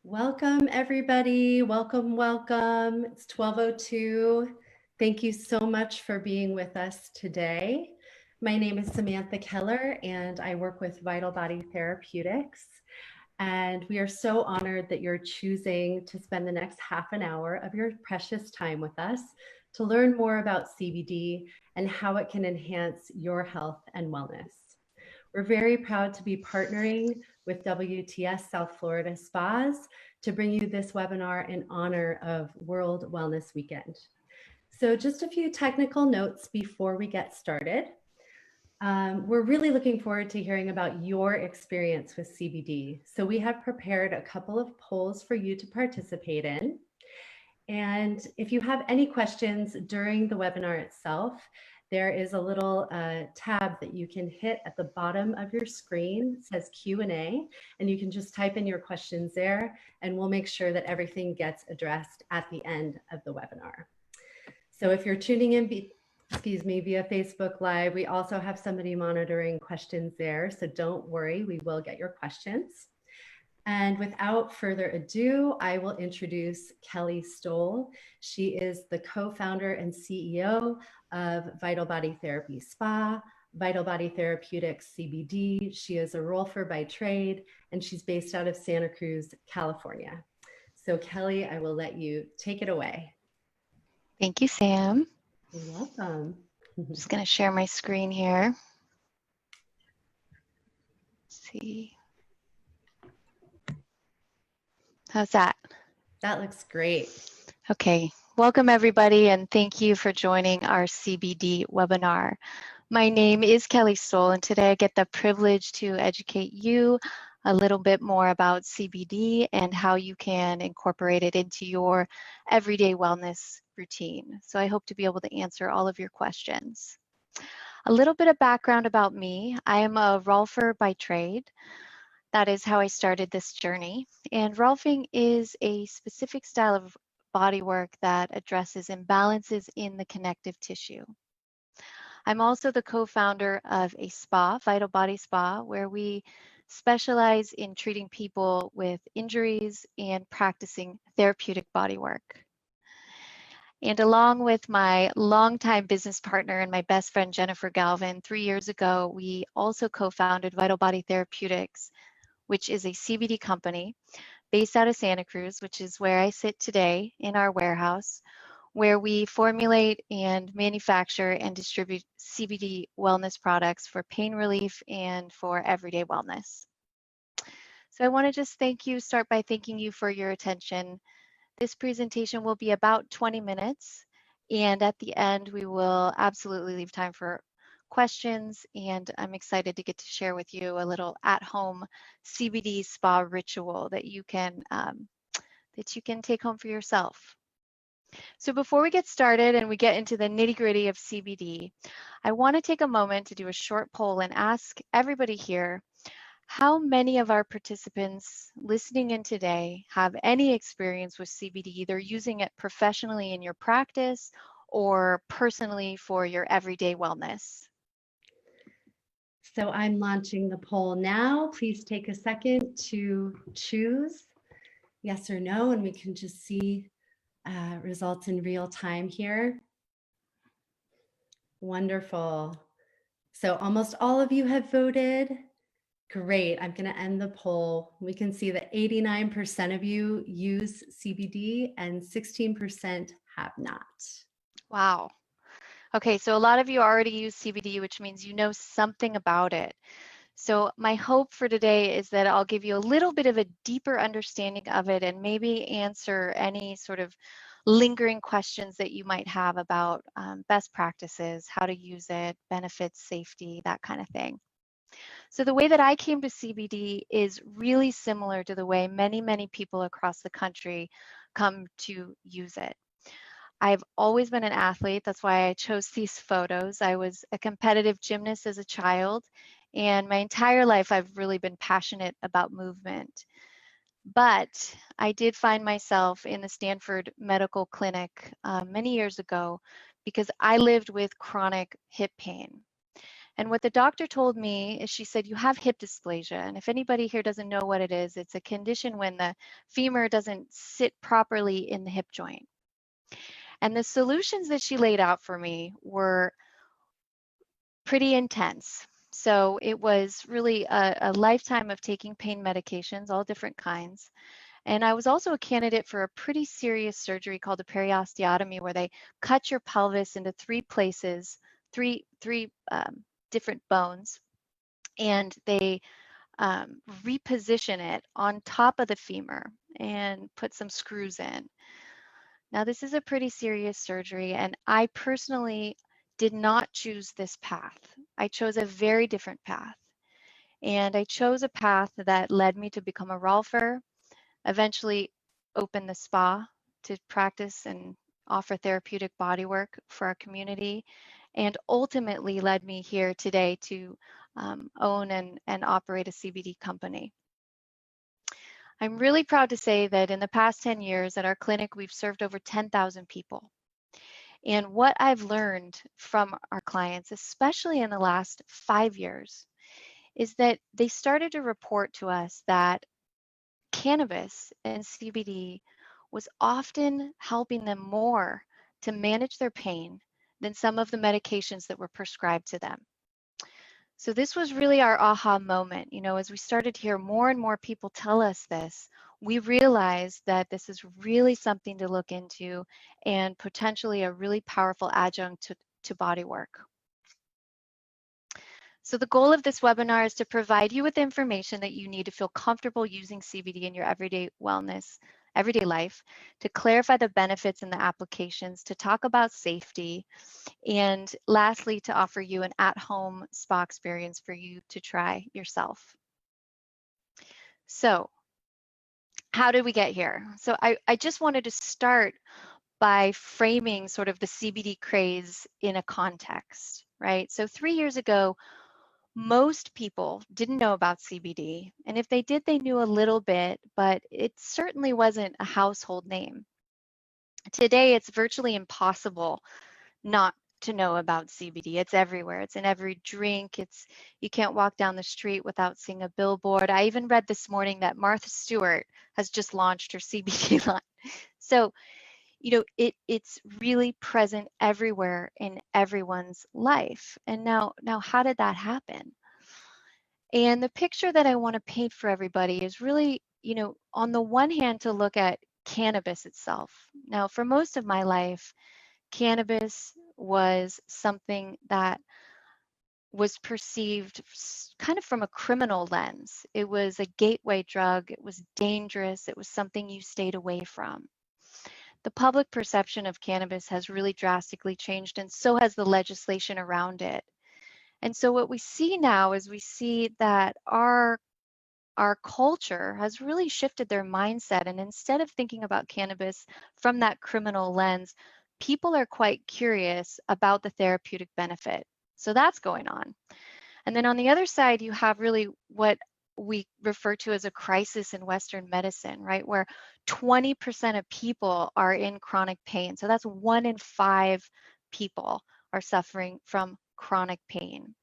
Welcome, everybody. Welcome, welcome. It's 12:02. Thank you so much for being with us today. My name is Samantha Keller, and I work with Vital Body Therapeutics. And we are so honored that you're choosing to spend the next half an hour of your precious time with us to learn more about CBD and how it can enhance your health and wellness. We're very proud to be partnering with WTS South Florida Spas to bring you this webinar in honor of World Wellness Weekend. So just a few technical notes before we get started. We're really looking forward to hearing about your experience with CBD. So we have prepared a couple of polls for you to participate in. And if you have any questions during the webinar itself, there is a little tab that you can hit at the bottom of your screen. It says Q&A, and you can just type in your questions there, and we'll make sure that everything gets addressed at the end of the webinar. So if you're tuning in, via Facebook Live, we also have somebody monitoring questions there, so don't worry, we will get your questions. And without further ado, I will introduce Kelly Stoll. She is the co-founder and CEO of Vital Body Therapy Spa, Vital Body Therapeutics CBD. She is a rolfer by trade, and she's based out of Santa Cruz, California. So Kelly, I will let you take it away. Thank you, Sam. You're welcome. I'm just going to share my screen here. Let's see. How's that? That looks great. Okay, welcome everybody, and thank you for joining our CBD webinar. My name is Kelly Stoll, and today I get the privilege to educate you a little bit more about CBD and how you can incorporate it into your everyday wellness routine. So I hope to be able to answer all of your questions. A little bit of background about me. I am a rolfer by trade. That is how I started this journey. And rolfing is a specific style of body work that addresses imbalances in the connective tissue. I'm also the co-founder of a spa, Vital Body Spa, where we specialize in treating people with injuries and practicing therapeutic body work. And along with my longtime business partner and my best friend, Jennifer Galvin, 3 years ago, we also co-founded Vital Body Therapeutics, which is a CBD company based out of Santa Cruz, which is where I sit today in our warehouse, where we formulate and manufacture and distribute CBD wellness products for pain relief and for everyday wellness. So I want to just start by thanking you for your attention. This presentation will be about 20 minutes, and at the end, we will absolutely leave time for questions, and I'm excited to get to share with you a little at-home CBD spa ritual that you can take home for yourself. So before we get started and we get into the nitty-gritty of CBD, I want to take a moment to do a short poll and ask everybody here, how many of our participants listening in today have any experience with CBD, either using it professionally in your practice or personally for your everyday wellness? So I'm launching the poll now. Please take a second to choose yes or no, and we can just see results in real time here. Wonderful. So almost all of you have voted. Great. I'm going to end the poll. We can see that 89% of you use CBD and 16% have not. Wow. Okay, so a lot of you already use CBD, which means you know something about it. So my hope for today is that I'll give you a little bit of a deeper understanding of it and maybe answer any sort of lingering questions that you might have about best practices, how to use it, benefits, safety, that kind of thing. So the way that I came to CBD is really similar to the way many people across the country come to use it. I've always been an athlete. That's why I chose these photos. I was a competitive gymnast as a child, and my entire life I've really been passionate about movement. But I did find myself in the Stanford Medical Clinic many years ago because I lived with chronic hip pain. And what the doctor told me is she said, you have hip dysplasia. And if anybody here doesn't know what it is, it's a condition when the femur doesn't sit properly in the hip joint. And the solutions that she laid out for me were pretty intense. So it was really a lifetime of taking pain medications, all different kinds. And I was also a candidate for a pretty serious surgery called a periosteotomy, where they cut your pelvis into three places, three different bones, and they reposition it on top of the femur and put some screws in. Now, this is a pretty serious surgery, and I personally did not choose this path. I chose a very different path. And I chose a path that led me to become a rolfer, eventually open the spa to practice and offer therapeutic bodywork for our community, and ultimately led me here today to own and operate a CBD company. I'm really proud to say that in the past 10 years at our clinic, we've served over 10,000 people. And what I've learned from our clients, especially in the last 5 years, is that they started to report to us that cannabis and CBD was often helping them more to manage their pain than some of the medications that were prescribed to them. So this was really our aha moment. You know, as we started to hear more and more people tell us this, we realized that this is really something to look into and potentially a really powerful adjunct to body work. So the goal of this webinar is to provide you with information that you need to feel comfortable using CBD in your everyday wellness, everyday life, to clarify the benefits and the applications, to talk about safety, and lastly, to offer you an at-home spa experience for you to try yourself. So how did we get here? So I just wanted to start by framing sort of the CBD craze in a context, right? So 3 years ago, most people didn't know about CBD, and if they did, they knew a little bit, but it certainly wasn't a household name. Today, it's virtually impossible not to know about CBD. It's everywhere. It's in every drink. You can't walk down the street without seeing a billboard. I even read this morning that Martha Stewart has just launched her CBD line. So, you know, it's really present everywhere in everyone's life. And now how did that happen? And the picture that I want to paint for everybody is really, you know, on the one hand, to look at cannabis itself. Now, for most of my life, cannabis was something that was perceived kind of from a criminal lens. It was a gateway drug. It was dangerous. It was something you stayed away from. The public perception of cannabis has really drastically changed, and so has the legislation around it. And so what we see now is we see that our culture has really shifted their mindset, and instead of thinking about cannabis from that criminal lens, people are quite curious about the therapeutic benefit. So that's going on. And then on the other side, you have really what we refer to as a crisis in Western medicine, right? Where 20% of people are in chronic pain. So that's 1 in 5 people are suffering from chronic pain.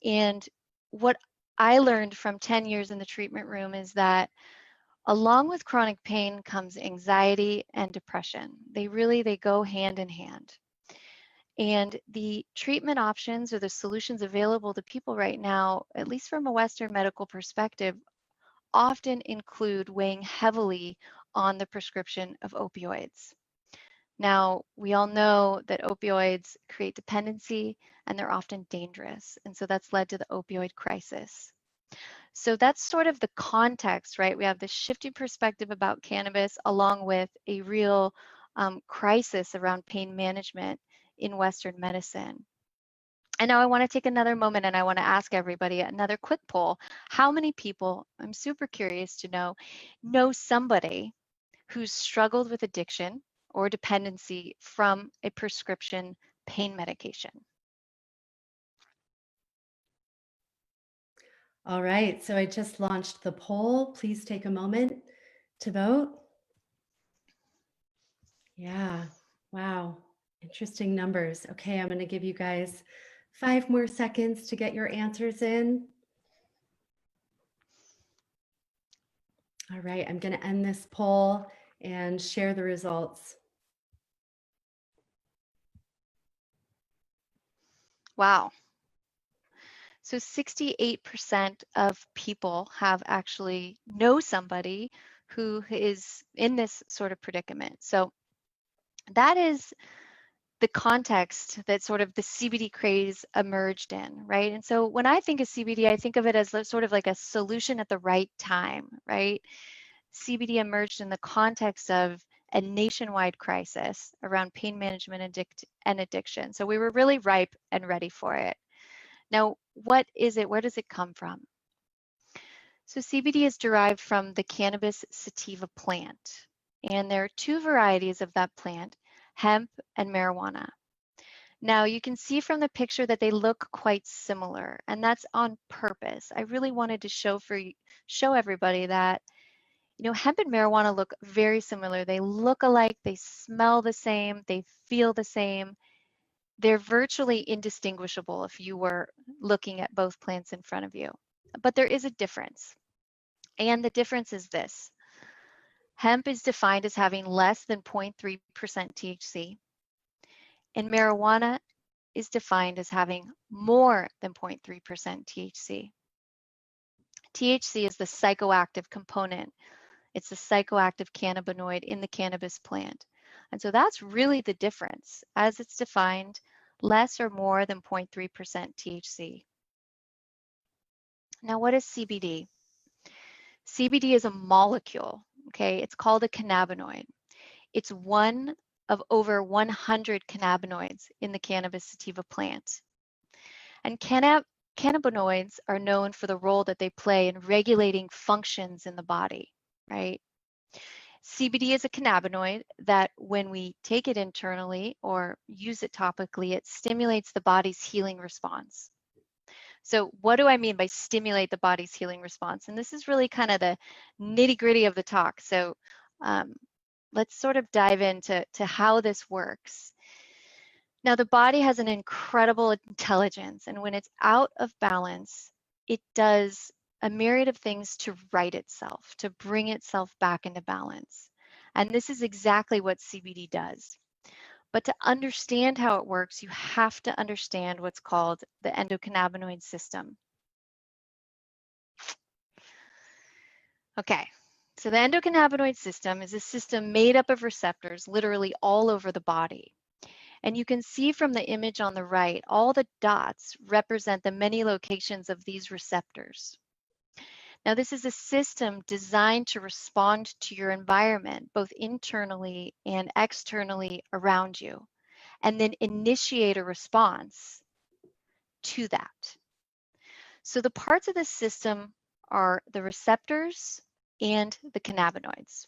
And what I learned from 10 years in the treatment room is that along with chronic pain comes anxiety and depression. They go hand in hand. And the treatment options or the solutions available to people right now, at least from a Western medical perspective, often include weighing heavily on the prescription of opioids. Now, we all know that opioids create dependency and they're often dangerous. And so that's led to the opioid crisis. So that's sort of the context, right? We have this shifting perspective about cannabis along with a real crisis around pain management in Western medicine. And now I want to take another moment and I want to ask everybody another quick poll. How many people, I'm super curious to know somebody who's struggled with addiction or dependency from a prescription pain medication? All right, so I just launched the poll. Please take a moment to vote. Yeah, wow, interesting numbers. Okay, I'm going to give you guys 5 more seconds to get your answers in. All right, I'm going to end this poll and share the results. Wow. So 68% of people have actually know somebody who is in this sort of predicament. So that is the context that sort of the CBD craze emerged in, right? And so when I think of CBD, I think of it as sort of like a solution at the right time, right? CBD emerged in the context of a nationwide crisis around pain management and addiction. So we were really ripe and ready for it. Now, what is it? Where does it come from? So CBD is derived from the cannabis sativa plant, and there are two varieties of that plant, hemp and marijuana. Now you can see from the picture that they look quite similar, and that's on purpose. I really wanted to show everybody that, you know, hemp and marijuana look very similar. They look alike, they smell the same, they feel the same. They're virtually indistinguishable if you were looking at both plants in front of you. But there is a difference, and the difference is this. Hemp is defined as having less than 0.3% THC, and marijuana is defined as having more than 0.3% THC. THC is the psychoactive component. It's the psychoactive cannabinoid in the cannabis plant. And so that's really the difference, as it's defined less or more than 0.3% THC. Now, what is CBD? CBD is a molecule, okay? It's called a cannabinoid. It's one of over 100 cannabinoids in the cannabis sativa plant. And cannabinoids are known for the role that they play in regulating functions in the body, right? CBD is a cannabinoid that when we take it internally or use it topically, it stimulates the body's healing response. So what do I mean by stimulate the body's healing response? And this is really kind of the nitty-gritty of the talk. So let's sort of dive into how this works. Now, the body has an incredible intelligence, and when it's out of balance, it does a myriad of things to right itself, to bring itself back into balance. And this is exactly what CBD does. But to understand how it works, you have to understand what's called the endocannabinoid system. Okay, so the endocannabinoid system is a system made up of receptors literally all over the body. And you can see from the image on the right, all the dots represent the many locations of these receptors. Now, this is a system designed to respond to your environment, both internally and externally around you, and then initiate a response to that. So the parts of the system are the receptors and the cannabinoids.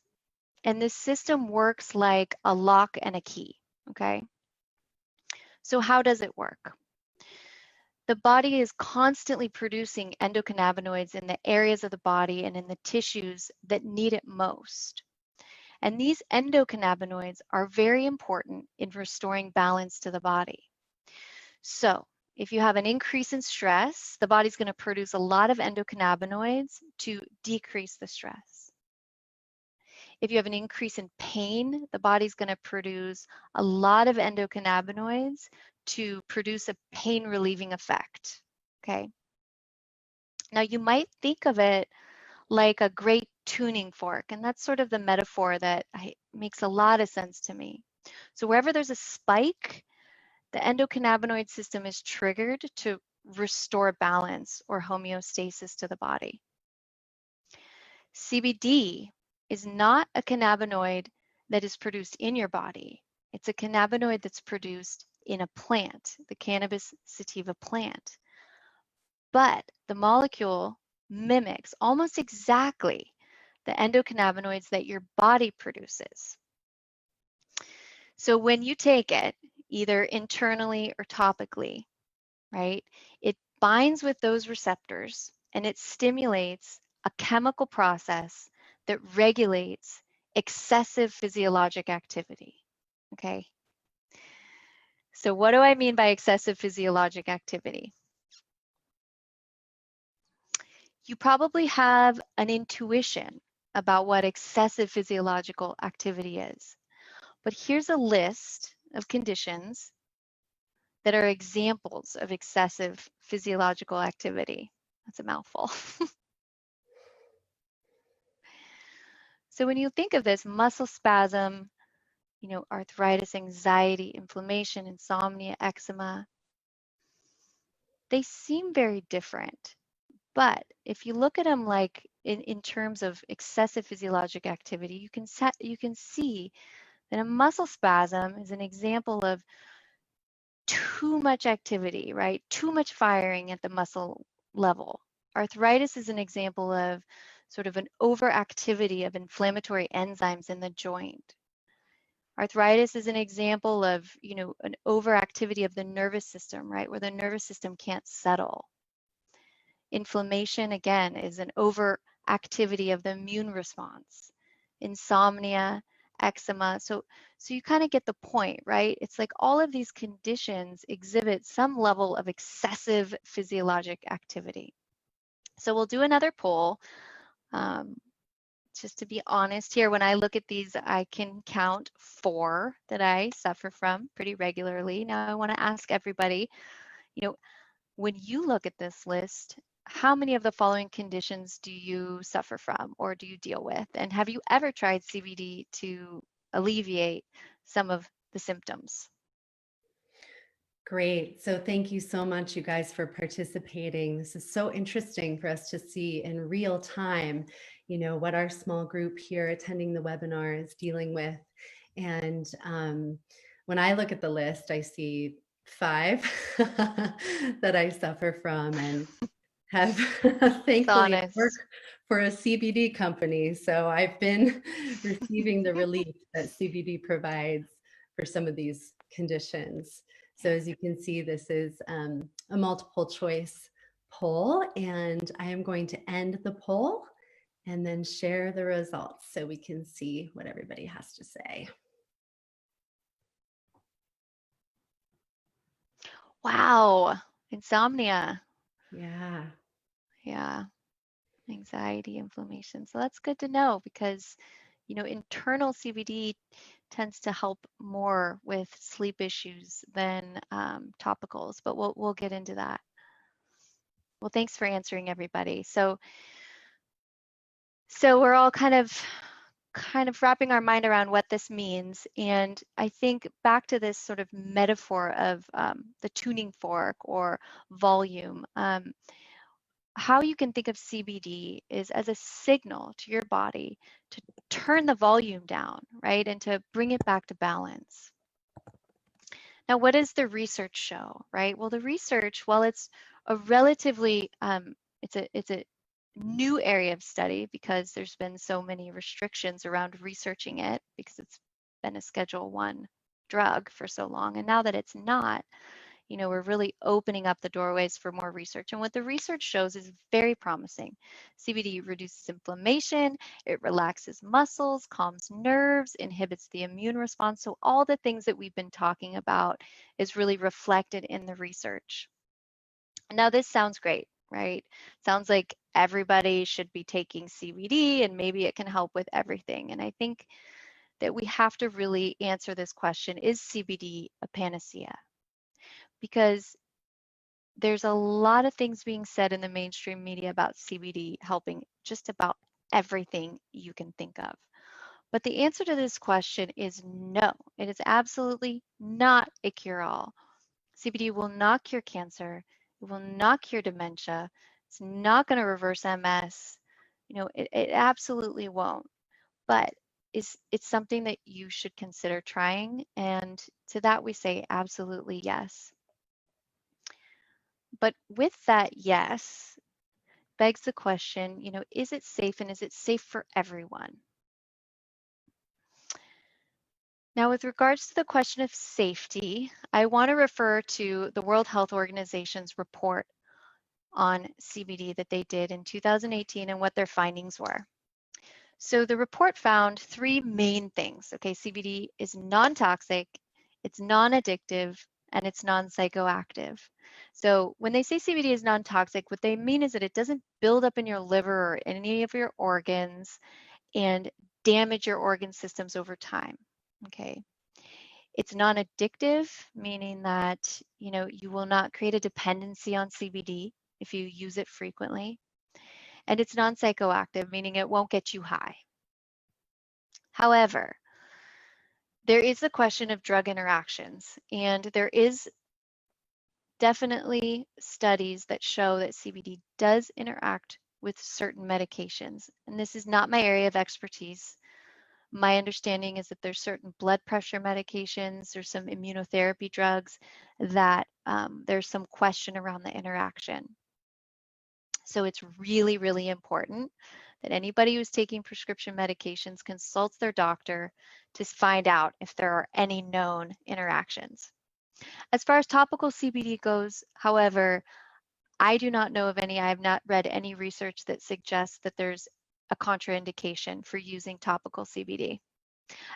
And this system works like a lock and a key, okay? So how does it work? The body is constantly producing endocannabinoids in the areas of the body and in the tissues that need it most. And these endocannabinoids are very important in restoring balance to the body. So if you have an increase in stress, the body's going to produce a lot of endocannabinoids to decrease the stress. If you have an increase in pain, the body's going to produce a lot of endocannabinoids to produce a pain relieving effect, okay? Now you might think of it like a great tuning fork, and that's sort of the metaphor that makes a lot of sense to me. So wherever there's a spike, the endocannabinoid system is triggered to restore balance or homeostasis to the body. CBD is not a cannabinoid that is produced in your body. It's a cannabinoid that's produced in a plant, the cannabis sativa plant. But the molecule mimics almost exactly the endocannabinoids that your body produces. So when you take it, either internally or topically, right, it binds with those receptors and it stimulates a chemical process that regulates excessive physiologic activity, okay? So what do I mean by excessive physiologic activity? You probably have an intuition about what excessive physiological activity is. But here's a list of conditions that are examples of excessive physiological activity. That's a mouthful. So when you think of this, muscle spasm, arthritis, anxiety, inflammation, insomnia, eczema, they seem very different. But if you look at them like in terms of excessive physiologic activity, you can see that a muscle spasm is an example of too much activity, right? Too much firing at the muscle level. Arthritis is an example of sort of an overactivity of inflammatory enzymes in the joint. Arthritis is an example of, an overactivity of the nervous system, right? Where the nervous system can't settle. Inflammation, again, is an overactivity of the immune response. Insomnia, eczema. So you kind of get the point, right? It's like all of these conditions exhibit some level of excessive physiologic activity. So we'll do another poll. Just to be honest here, when I look at these, I can count 4 that I suffer from pretty regularly. Now I want to ask everybody, when you look at this list, how many of the following conditions do you suffer from or do you deal with? And have you ever tried CBD to alleviate some of the symptoms? Great. So thank you so much, you guys, for participating. This is so interesting for us to see in real time, what our small group here attending the webinar is dealing with. And when I look at the list, I see 5 that I suffer from and have thankfully worked Honest. for a CBD company. So I've been receiving the relief that CBD provides for some of these conditions. So as you can see, this is a multiple choice poll, and I am going to end the poll and then share the results so we can see what everybody has to say. Wow. Insomnia. Yeah. Yeah. Anxiety, inflammation. So that's good to know because, internal CBD tends to help more with sleep issues than topicals, but we'll get into that. Well, thanks for answering, everybody. So we're all kind of wrapping our mind around what this means, and I think back to this sort of metaphor of the tuning fork or volume. How you can think of CBD is as a signal to your body to turn the volume down, right, and to bring it back to balance. Now, what does the research show, right? Well, the research, while it's a relatively, it's a new area of study because there's been so many restrictions around researching it because it's been a Schedule 1 drug for so long. And now that it's not, we're really opening up the doorways for more research. And what the research shows is very promising. CBD reduces inflammation, it relaxes muscles, calms nerves, inhibits the immune response. So all the things that we've been talking about is really reflected in the research. Now this sounds great, right? Sounds like everybody should be taking CBD and maybe it can help with everything. And I think that we have to really answer this question, is CBD a panacea? Because there's a lot of things being said in the mainstream media about CBD helping just about everything you can think of. But the answer to this question is no. It is absolutely not a cure-all. CBD will not cure cancer. It will not cure dementia. It's not going to reverse MS. It absolutely won't. But it's something that you should consider trying. And to that we say absolutely yes. But with that yes, begs the question, is it safe and is it safe for everyone? Now, with regards to the question of safety, I want to refer to the World Health Organization's report on CBD that they did in 2018 and what their findings were. So the report found 3 main things. Okay, CBD is non-toxic, it's non-addictive, and it's non-psychoactive. So when they say CBD is non-toxic, what they mean is that it doesn't build up in your liver or any of your organs and damage your organ systems over time. Okay. It's non-addictive, meaning that, you will not create a dependency on CBD if you use it frequently. And it's non-psychoactive, meaning it won't get you high. However, there is the question of drug interactions, and there is definitely studies that show that CBD does interact with certain medications. And this is not my area of expertise. My understanding is that there's certain blood pressure medications, there's some immunotherapy drugs that there's some question around the interaction. So it's really, really important that anybody who's taking prescription medications consults their doctor to find out if there are any known interactions. As far as topical CBD goes, however, I do not know of any. I have not read any research that suggests that there's a contraindication for using topical CBD.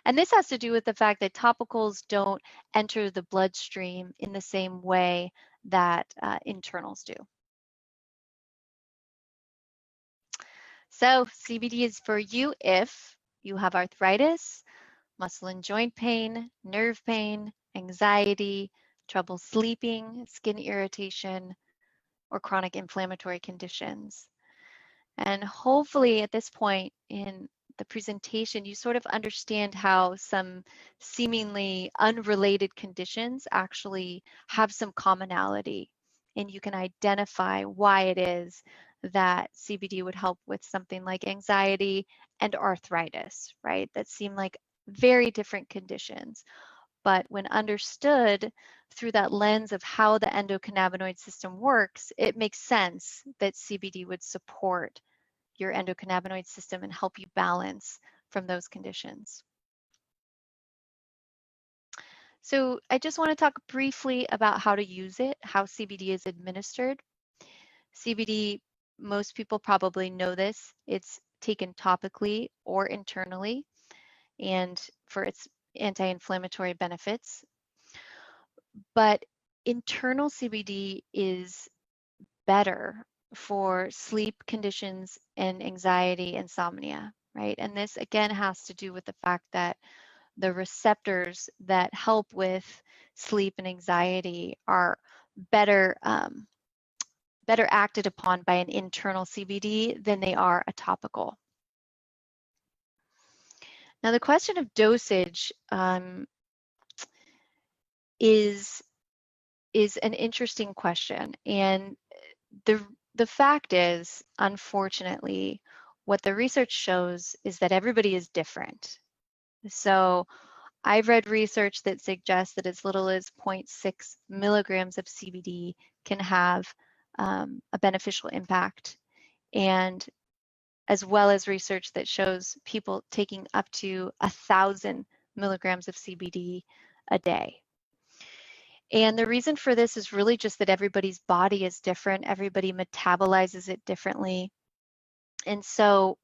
And this has to do with the fact that topicals don't enter the bloodstream in the same way that internals do. So CBD is for you if you have arthritis, muscle and joint pain, nerve pain, anxiety, trouble sleeping, skin irritation, or chronic inflammatory conditions. And hopefully at this point in the presentation, you sort of understand how some seemingly unrelated conditions actually have some commonality, and you can identify why it is that CBD would help with something like anxiety and arthritis, right? That seem like very different conditions. But when understood through that lens of how the endocannabinoid system works, it makes sense that CBD would support your endocannabinoid system and help you balance from those conditions. So I just want to talk briefly about how to use it, how CBD is administered. CBD, most people probably know this, it's taken topically or internally, and for its anti-inflammatory benefits. But internal CBD is better for sleep conditions and anxiety, insomnia, right? And this again has to do with the fact that the receptors that help with sleep and anxiety are better better acted upon by an internal CBD than they are a topical. Now the question of dosage is an interesting question, and the fact is, unfortunately, what the research shows is that everybody is different. So I've read research that suggests that as little as 0.6 milligrams of CBD can have a beneficial impact, and as well as research that shows people taking up to 1,000 milligrams of CBD a day. And the reason for this is really just that everybody's body is different. Everybody metabolizes it differently. And so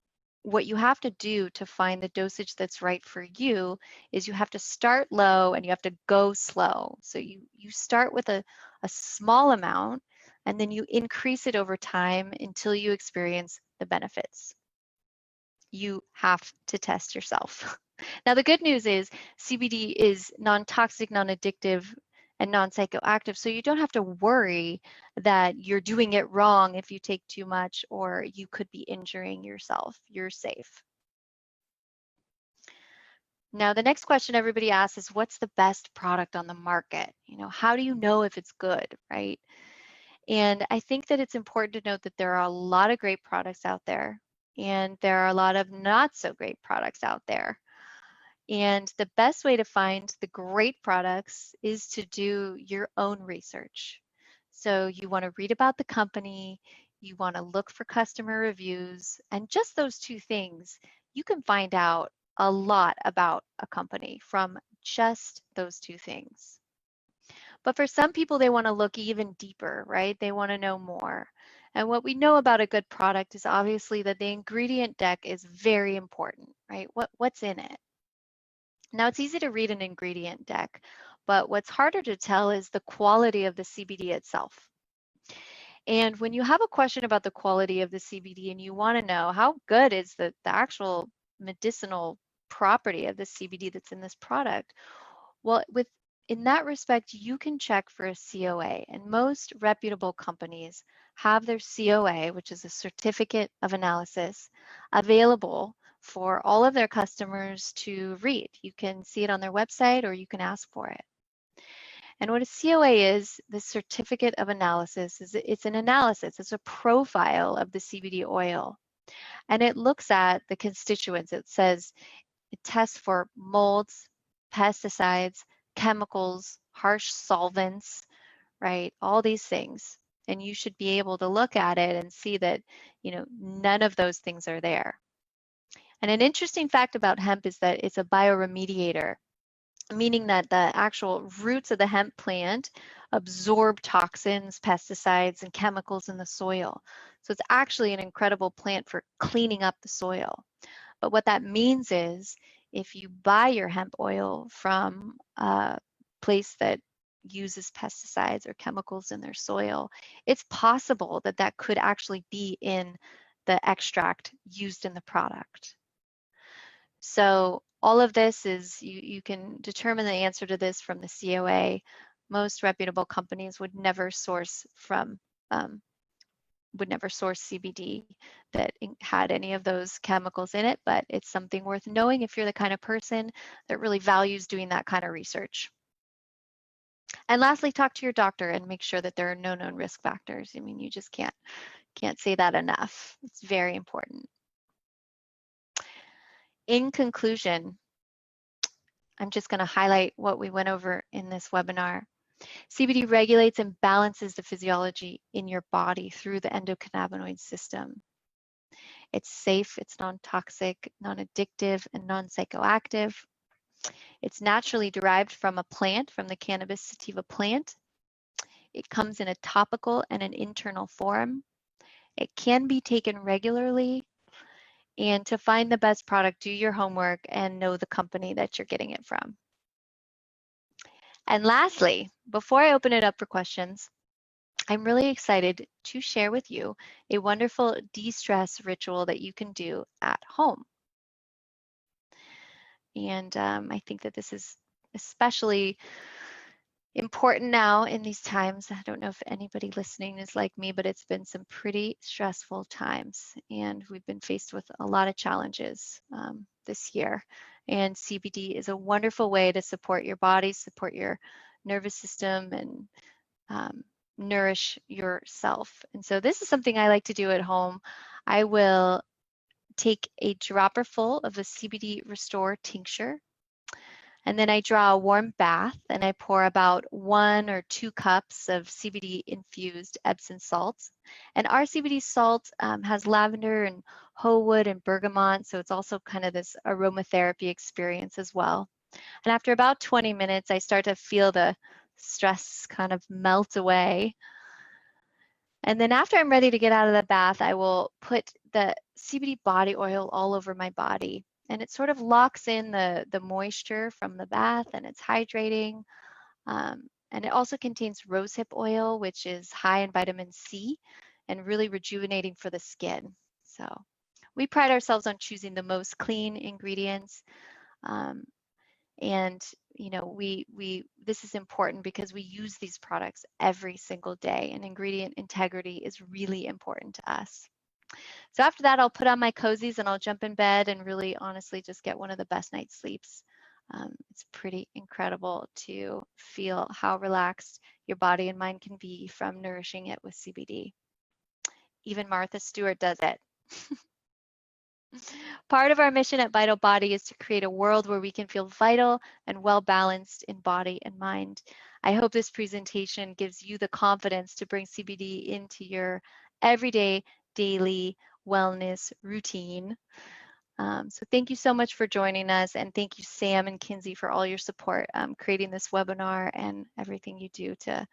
what you have to do to find the dosage that's right for you is you have to start low and you have to go slow. So you start with a small amount and then you increase it over time until you experience the benefits. You have to test yourself. Now, the good news is CBD is non-toxic, non-addictive, and non-psychoactive, so you don't have to worry that you're doing it wrong if you take too much or you could be injuring yourself. You're safe. Now, the next question everybody asks is, what's the best product on the market? How do you know if it's good, right? And I think that it's important to note that there are a lot of great products out there, and there are a lot of not so great products out there. And the best way to find the great products is to do your own research. So you want to read about the company, you want to look for customer reviews, and just those two things, you can find out a lot about a company from just those two things. But for some people, they want to look even deeper, right? They want to know more. And what we know about a good product is obviously that the ingredient deck is very important, right? What's in it? Now, it's easy to read an ingredient deck, but what's harder to tell is the quality of the CBD itself. And when you have a question about the quality of the CBD and you want to know how good is the actual medicinal property of the CBD that's in this product, well, in that respect, you can check for a COA, and most reputable companies have their COA, which is a certificate of analysis, available for all of their customers to read. You can see it on their website or you can ask for it. And what a COA is, the certificate of analysis, is it's an analysis, it's a profile of the CBD oil. And it looks at the constituents. It says it tests for molds, pesticides, chemicals, harsh solvents, right? All these things. And you should be able to look at it and see that, none of those things are there. And an interesting fact about hemp is that it's a bioremediator, meaning that the actual roots of the hemp plant absorb toxins, pesticides, and chemicals in the soil. So it's actually an incredible plant for cleaning up the soil. But what that means is if you buy your hemp oil from a place that uses pesticides or chemicals in their soil, it's possible that that could actually be in the extract used in the product. So all of this is, you can determine the answer to this from the COA. Most reputable companies would never source CBD that had any of those chemicals in it, but it's something worth knowing if you're the kind of person that really values doing that kind of research. And lastly, talk to your doctor and make sure that there are no known risk factors. I mean, you just can't say that enough. It's very important. In conclusion, I'm just going to highlight what we went over in this webinar. CBD regulates and balances the physiology in your body through the endocannabinoid system. It's safe, it's non-toxic, non-addictive, and non-psychoactive. It's naturally derived from a plant, from the cannabis sativa plant. It comes in a topical and an internal form. It can be taken regularly. And to find the best product, do your homework and know the company that you're getting it from. And lastly, before I open it up for questions, I'm really excited to share with you a wonderful de-stress ritual that you can do at home. And I think that this is especially important now in these times. I don't know if anybody listening is like me, but it's been some pretty stressful times, and we've been faced with a lot of challenges this year. And CBD is a wonderful way to support your body, support your nervous system, and nourish yourself. And so this is something I like to do at home. I will take a dropper full of a CBD Restore tincture, and then I draw a warm bath, and I pour about 1 or 2 cups of CBD infused Epsom salts. And our CBD salt has lavender and hoe wood and bergamot, so it's also kind of this aromatherapy experience as well. And after about 20 minutes, I start to feel the stress kind of melt away. And then after I'm ready to get out of the bath, I will put the CBD body oil all over my body. And it sort of locks in the moisture from the bath, and it's hydrating. And it also contains rosehip oil, which is high in vitamin C and really rejuvenating for the skin. So we pride ourselves on choosing the most clean ingredients. And this is important because we use these products every single day, and ingredient integrity is really important to us. So after that, I'll put on my cozies and I'll jump in bed and really honestly just get one of the best night's sleeps. It's pretty incredible to feel how relaxed your body and mind can be from nourishing it with CBD. Even Martha Stewart does it. Part of our mission at Vital Body is to create a world where we can feel vital and well-balanced in body and mind. I hope this presentation gives you the confidence to bring CBD into your everyday, daily wellness routine. So thank you so much for joining us, and thank you, Sam and Kinsey, for all your support creating this webinar and everything you do to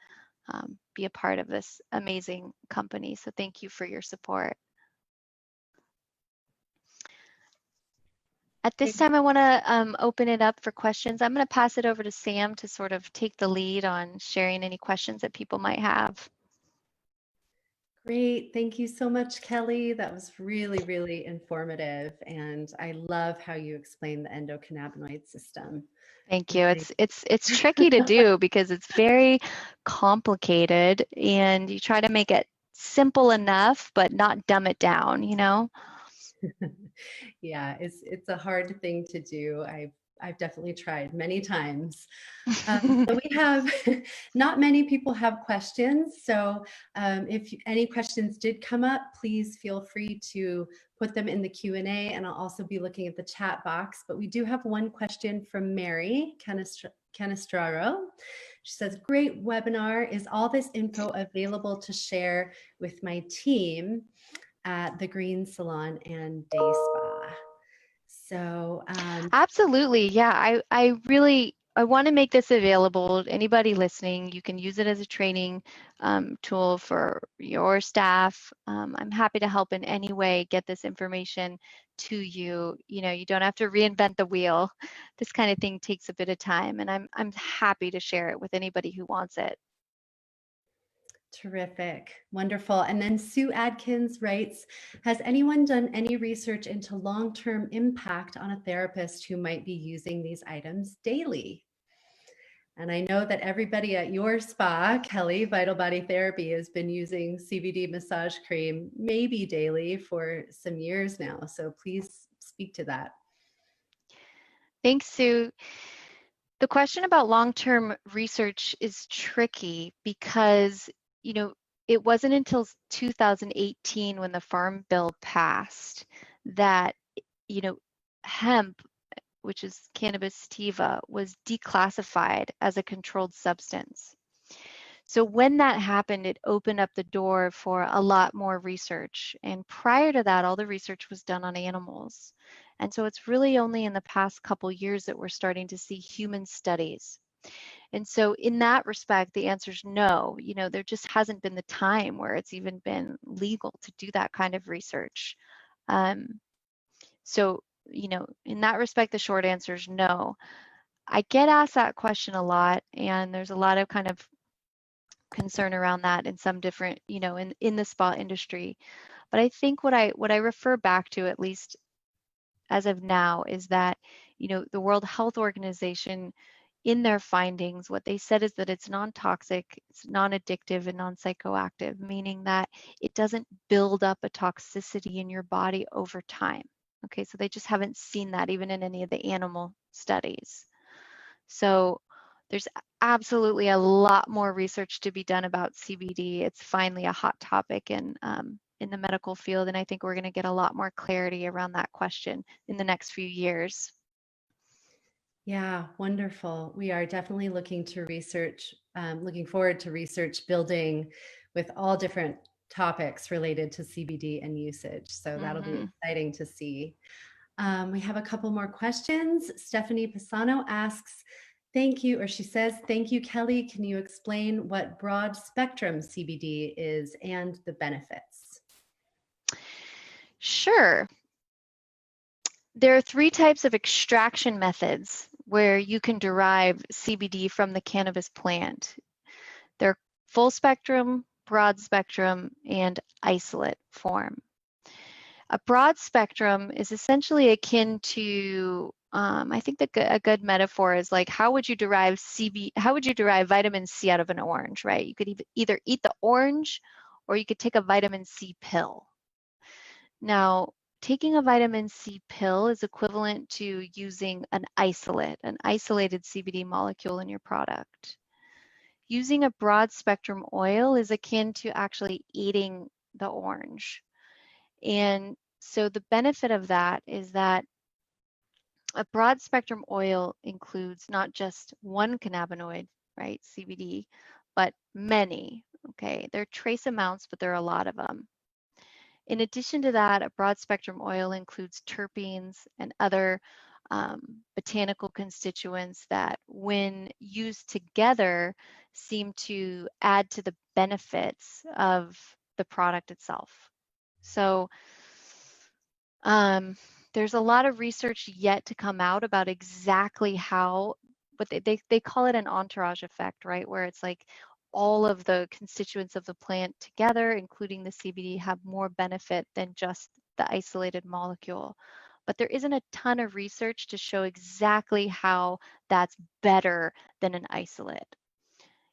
be a part of this amazing company. So thank you for your support. At this time, I want to open it up for questions. I'm going to pass it over to Sam to sort of take the lead on sharing any questions that people might have. Great. Thank you so much, Kelly. That was really, really informative. And I love how you explained the endocannabinoid system. Thank you. It's tricky to do because it's very complicated, and you try to make it simple enough, but not dumb it down, you know? Yeah, it's a hard thing to do. I've definitely tried many times. So we have not many people have questions. So if any questions did come up, please feel free to put them in the Q&A, and I'll also be looking at the chat box. But we do have one question from Mary Canestraro. She says, great webinar. Is all this info available to share with my team at the Green Salon and Day Spa? So Absolutely. Yeah, I want to make this available. Anybody listening, you can use it as a training tool for your staff. I'm happy to help in any way get this information to you. You know, you don't have to reinvent the wheel. This kind of thing takes a bit of time, and I'm happy to share it with anybody who wants it. terrific. Wonderful. And then Sue Adkins writes, has anyone done any research into long-term impact on a therapist who might be using these items daily? And I know that everybody at your spa, Kelly, Vital Body Therapy, has been using CBD massage cream maybe daily for some years now. So please speak to that. Thanks, Sue. The question about long-term research is tricky because, you know, it wasn't until 2018 when the Farm Bill passed that, you know, hemp, which is cannabis sativa, was declassified as a controlled substance. So when that happened, it opened up the door for a lot more research. And prior to that, all the research was done on animals. And so it's really only in the past couple years that we're starting to see human studies. And so in that respect, the answer is no. You know, there just hasn't been the time where it's even been legal to do that kind of research. So, you know, in that respect, the short answer is no. I get asked that question a lot, and there's a lot of kind of concern around that in some different, you know, in the spa industry. But I think what I refer back to, at least as of now, is that, you know, the World Health Organization, in their findings, what they said is that it's non-toxic, it's non-addictive, and non-psychoactive, meaning that it doesn't build up a toxicity in your body over time. Okay, so they just haven't seen that even in any of the animal studies. So there's absolutely a lot more research to be done about CBD. It's finally a hot topic in the medical field, and I think we're going to get a lot more clarity around that question in the next few years. Yeah, wonderful. We are definitely looking to research, looking forward to research building with all different topics related to CBD and usage. So that'll be exciting to see. We have a couple more questions. Stephanie Pisano asks, thank you, or she says, thank you, Kelly. Can you explain what broad spectrum CBD is and the benefits? Sure. There are 3 types of extraction methods where you can derive CBD from the cannabis plant. They're full spectrum, broad spectrum, and isolate form. A broad spectrum is essentially akin to, I think a good metaphor is like, how would you derive vitamin C out of an orange, right? You could either eat the orange or you could take a vitamin C pill. Now, taking a vitamin C pill is equivalent to using an isolated CBD molecule in your product. Using a broad spectrum oil is akin to actually eating the orange. And so the benefit of that is that a broad spectrum oil includes not just one cannabinoid, right, CBD, but many, okay? They're trace amounts, but there are a lot of them. In addition to that, a broad spectrum oil includes terpenes and other botanical constituents that, when used together, seem to add to the benefits of the product itself. So There's a lot of research yet to come out about exactly how, but they call it an entourage effect, right? Where it's like all of the constituents of the plant together, including the CBD, have more benefit than just the isolated molecule. But there isn't a ton of research to show exactly how that's better than an isolate.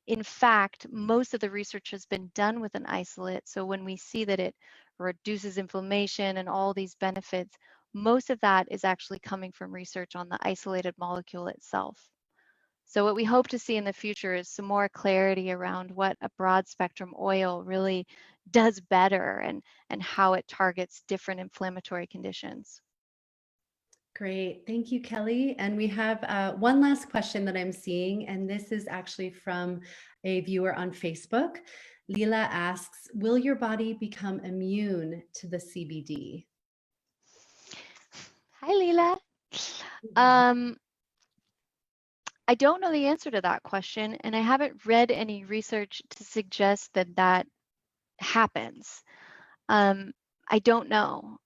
In fact, most of the research has been done with an isolate. So when we see that it reduces inflammation and all these benefits, most of that is actually coming from research on the isolated molecule itself. So what we hope to see in the future is some more clarity around what a broad spectrum oil really does better and how it targets different inflammatory conditions. Great. Thank you, Kelly. And we have one last question that I'm seeing, and this is actually from a viewer on Facebook. Leela asks, will your body become immune to the CBD? Hi, Leela. I don't know the answer to that question, and I haven't read any research to suggest that that happens. I don't know.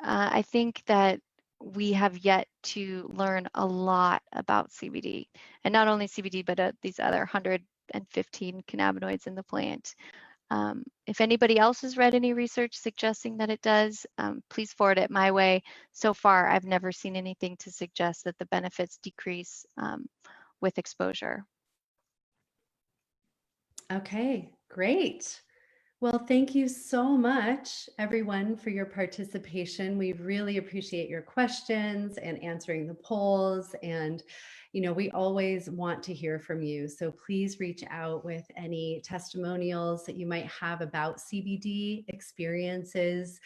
I think that we have yet to learn a lot about CBD, and not only CBD, but these other 115 cannabinoids in the plant. If anybody else has read any research suggesting that it does, please forward it my way. So far, I've never seen anything to suggest that the benefits decrease with exposure. Okay, great. Well, thank you so much, everyone, for your participation. We really appreciate your questions and answering the polls. And, we always want to hear from you. So please reach out with any testimonials that you might have about CBD experiences,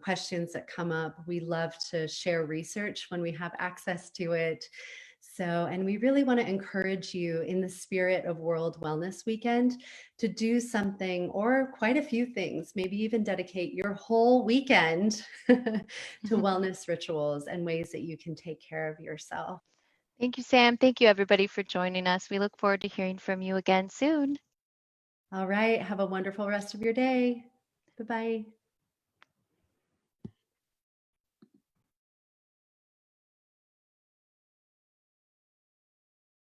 questions that come up. We love to share research when we have access to it. So, and we really want to encourage you in the spirit of World Wellness Weekend to do something or quite a few things, maybe even dedicate your whole weekend to wellness rituals and ways that you can take care of yourself. Thank you, Sam. Thank you, everybody, for joining us. We look forward to hearing from you again soon. All right. Have a wonderful rest of your day. Bye bye.